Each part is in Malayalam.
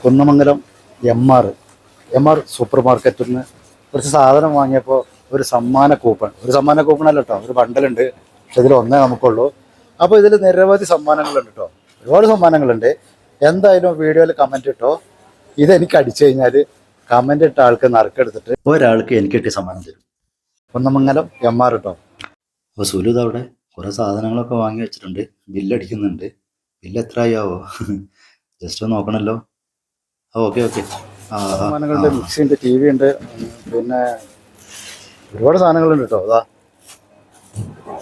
കുന്നമംഗലം എം ആർ സൂപ്പർ മാർക്കറ്റിൽ നിന്ന് കുറച്ച് സാധനം വാങ്ങിയപ്പോൾ ഒരു സമ്മാന കൂപ്പൺ അല്ല കേട്ടോ, ഒരു ബണ്ടലുണ്ട്. പക്ഷെ ഇതിൽ ഒന്നേ നമുക്കുള്ളൂ. അപ്പോൾ ഇതിൽ നിരവധി സമ്മാനങ്ങളുണ്ട് കേട്ടോ, ഒരുപാട് സമ്മാനങ്ങളുണ്ട്. എന്തായാലും വീഡിയോയിൽ കമൻറ്റ് ഇട്ടോ. ഇതെനിക്ക് അടിച്ചു കഴിഞ്ഞാൽ കമൻറ്റ് ഇട്ട ആൾക്ക് നറുക്കെടുത്തിട്ട് ഒരാൾക്ക് എനിക്ക് കിട്ടിയ സമ്മാനം തരും. കുന്നമംഗലം എം.ആർ കേട്ടോ. അപ്പോൾ സുലു അവിടെ കുറേ സാധനങ്ങളൊക്കെ വാങ്ങി വെച്ചിട്ടുണ്ട്. ബില്ലടിക്കുന്നുണ്ട്. ബില്ല് എത്ര ആയാവോ? ജസ്റ്റ് ഒന്ന് നോക്കണമല്ലോ. ഓക്കെ. സമ്മാനങ്ങളുണ്ട്, മിക്സി ഉണ്ട്, TV ഉണ്ട്, പിന്നെ ഒരുപാട് സാധനങ്ങളുണ്ട് കേട്ടോ. അതാ,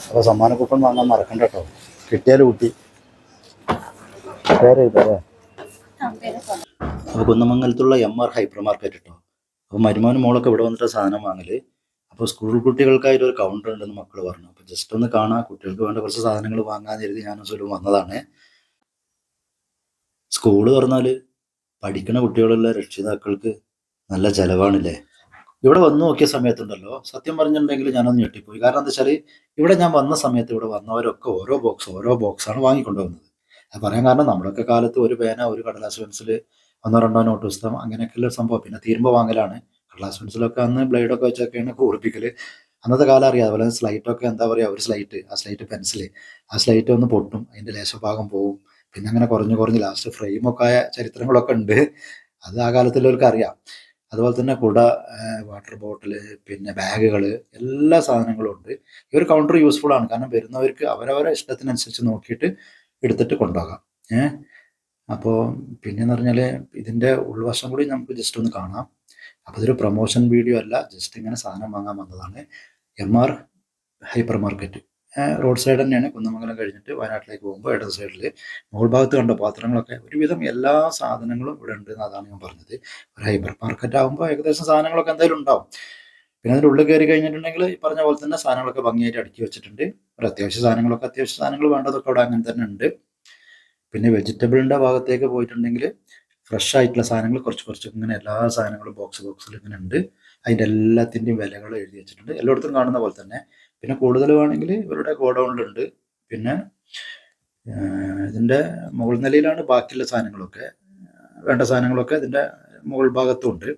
അപ്പോൾ സമ്മാന കൂപ്പൺ വാങ്ങാൻ മറക്കണ്ട കേട്ടോ. കിട്ടിയാൽ കൂട്ടി പേര് എഴുതാല്ലേ. അപ്പോൾ കുന്നമംഗലത്തുള്ള എം.ആർ ഹൈപ്പർ മാർക്കറ്റ് കേട്ടോ. അപ്പോൾ മരുമോനും മോളൊക്കെ ഇവിടെ വന്നിട്ട് സാധനം വാങ്ങല്. അപ്പോൾ സ്കൂൾ കുട്ടികൾക്കായിട്ട് ഒരു കൗണ്ടർ ഉണ്ടെന്ന് മക്കൾ പറഞ്ഞു. അപ്പോൾ ജസ്റ്റ് ഒന്ന് കാണാം, കുട്ടികൾക്ക് വേണ്ട കുറച്ച് സാധനങ്ങൾ വാങ്ങാൻ കരുതി ഞാനും സുലും വന്നതാണ്. സ്കൂള് തുറന്നാൽ പഠിക്കുന്ന കുട്ടികളുള്ള രക്ഷിതാക്കൾക്ക് നല്ല ചിലവാണില്ലേ. ഇവിടെ വന്നു നോക്കിയ സമയത്തുണ്ടല്ലോ, സത്യം പറഞ്ഞിട്ടുണ്ടെങ്കിൽ ഞാനൊന്ന് ഞെട്ടിപ്പോയി. കാരണം എന്താ വെച്ചാൽ ഇവിടെ ഞാൻ വന്ന സമയത്ത് ഇവിടെ വന്നവരൊക്കെ ഓരോ ബോക്സാണ് വാങ്ങിക്കൊണ്ടുവന്നത്. അത് പറയാൻ കാരണം നമ്മളൊക്കെ കാലത്ത് ഒരു പേന, ഒരു കടലാസ് പെൻസിൽ, 1-2 നോട്ട് പുസ്തകം, അങ്ങനെയൊക്കെയുള്ള സംഭവം. പിന്നെ തീരുമ്പോൾ വാങ്ങലാണ്. കടലാസ് പെൻസിലൊക്കെ അന്ന് ബ്ലേഡൊക്കെ വെച്ചൊക്കെയാണ് കൂർപ്പിക്കൽ. അന്നത്തെ കാലം അറിയാം. അതുപോലെ സ്ലൈറ്റൊക്കെ എന്താ പറയുക, ഒരു സ്ലൈറ്റ് പെൻസിൽ, ആ സ്ലൈറ്റ് ഒന്ന് പൊട്ടും, അതിൻ്റെ ലേശഭാഗം പോവും. പിന്നെ അങ്ങനെ കുറഞ്ഞ് ലാസ്റ്റ് ഫ്രെയിമൊക്കെ ആയ ചരിത്രങ്ങളൊക്കെ ഉണ്ട്. അത് ആ കാലത്തുള്ളവർക്ക് അറിയാം. അതുപോലെ തന്നെ കുട, വാട്ടർ ബോട്ടിൽ, പിന്നെ ബാഗുകൾ, എല്ലാ സാധനങ്ങളും ഉണ്ട്. ഈ ഒരു കൗണ്ടർ യൂസ്ഫുൾ ആണ്. കാരണം വരുന്നവർക്ക് അവരവരെ ഇഷ്ടത്തിനനുസരിച്ച് നോക്കിയിട്ട് എടുത്തിട്ട് കൊണ്ടുപോകാം. അപ്പോൾ പിന്നെയെന്ന് പറഞ്ഞാൽ ഇതിൻ്റെ ഉൾവശം കൂടി നമുക്ക് ജസ്റ്റ് ഒന്ന് കാണാം. അപ്പോൾ ഇതൊരു പ്രൊമോഷൻ വീഡിയോ അല്ല, ജസ്റ്റ് ഇങ്ങനെ സാധനം വാങ്ങാൻ വന്നതാണ്. എം.ആർ ഹൈപ്പർ മാർക്കറ്റ് റോഡ് സൈഡ് തന്നെയാണ്. കുന്നമംഗലം കഴിഞ്ഞിട്ട് വയനാട്ടിലേക്ക് പോകുമ്പോൾ ഇടത് സൈഡിൽ മുകൾ ഭാഗത്ത് കണ്ട പാത്രങ്ങളൊക്കെ ഒരുവിധം എല്ലാ സാധനങ്ങളും ഇവിടെ ഉണ്ട് എന്നതാണ് ഞാൻ പറഞ്ഞത്. ഒരു ഹൈപ്പർ മാർക്കറ്റ് ആകുമ്പോൾ ഏകദേശം സാധനങ്ങളൊക്കെ എന്തായാലും ഉണ്ടാവും. പിന്നെ അതിൻ്റെ ഉള്ളിൽ കയറി കഴിഞ്ഞിട്ടുണ്ടെങ്കിൽ ഈ പറഞ്ഞ പോലെ തന്നെ സാധനങ്ങളൊക്കെ ഭംഗിയായിട്ട് അടുക്കി വെച്ചിട്ടുണ്ട്. ഒരു അത്യാവശ്യ സാധനങ്ങൾ വേണ്ടതൊക്കെ അവിടെ അങ്ങനെ തന്നെ ഉണ്ട്. പിന്നെ വെജിറ്റബിളിൻ്റെ ഭാഗത്തേക്ക് പോയിട്ടുണ്ടെങ്കിൽ ഫ്രഷ് ആയിട്ടുള്ള സാധനങ്ങൾ കുറച്ച് ഇങ്ങനെ എല്ലാ സാധനങ്ങളും ബോക്സിൽ ഇങ്ങനെ ഉണ്ട്. അതിൻ്റെ എല്ലാത്തിൻ്റെയും വിലകൾ എഴുതി വെച്ചിട്ടുണ്ട്, എല്ലായിടത്തും കാണുന്ന പോലെ തന്നെ. പിന്നെ കൂടുതൽ വേണമെങ്കിൽ ഇവരുടെ ഗോഡൗണിലുണ്ട്. പിന്നെ ഇതിൻ്റെ മുകൾ നിലയിലാണ് ബാക്കിയുള്ള സാധനങ്ങളൊക്കെ, വേണ്ട സാധനങ്ങളൊക്കെ ഇതിൻ്റെ മുകൾ ഭാഗത്തും ഉണ്ട്.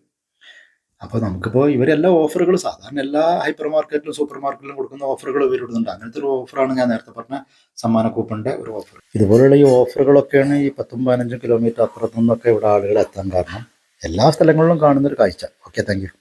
അപ്പോൾ നമുക്കിപ്പോൾ ഇവരെല്ലാ ഓഫറുകൾ സാധാരണ എല്ലാ ഹൈപ്പർ മാർക്കറ്റിലും സൂപ്പർ മാർക്കറ്റിലും കൊടുക്കുന്ന ഓഫറുകൾ ഇവരിടുന്നുണ്ട്. അങ്ങനത്തെ ഒരു ഓഫറാണ് ഞാൻ നേരത്തെ പറഞ്ഞ സമ്മാന കൂപ്പണിൻ്റെ ഒരു ഓഫർ. ഇതുപോലെയുള്ള ഈ ഓഫറുകളൊക്കെയാണ് ഈ 10-15 കിലോമീറ്റർ അപ്പുറത്തു നിന്നൊക്കെ ഇവിടെ ആളുകൾ എത്താൻ കാരണം. എല്ലാ സ്ഥലങ്ങളിലും കാണുന്നൊരു കാഴ്ച. Okay, thank you.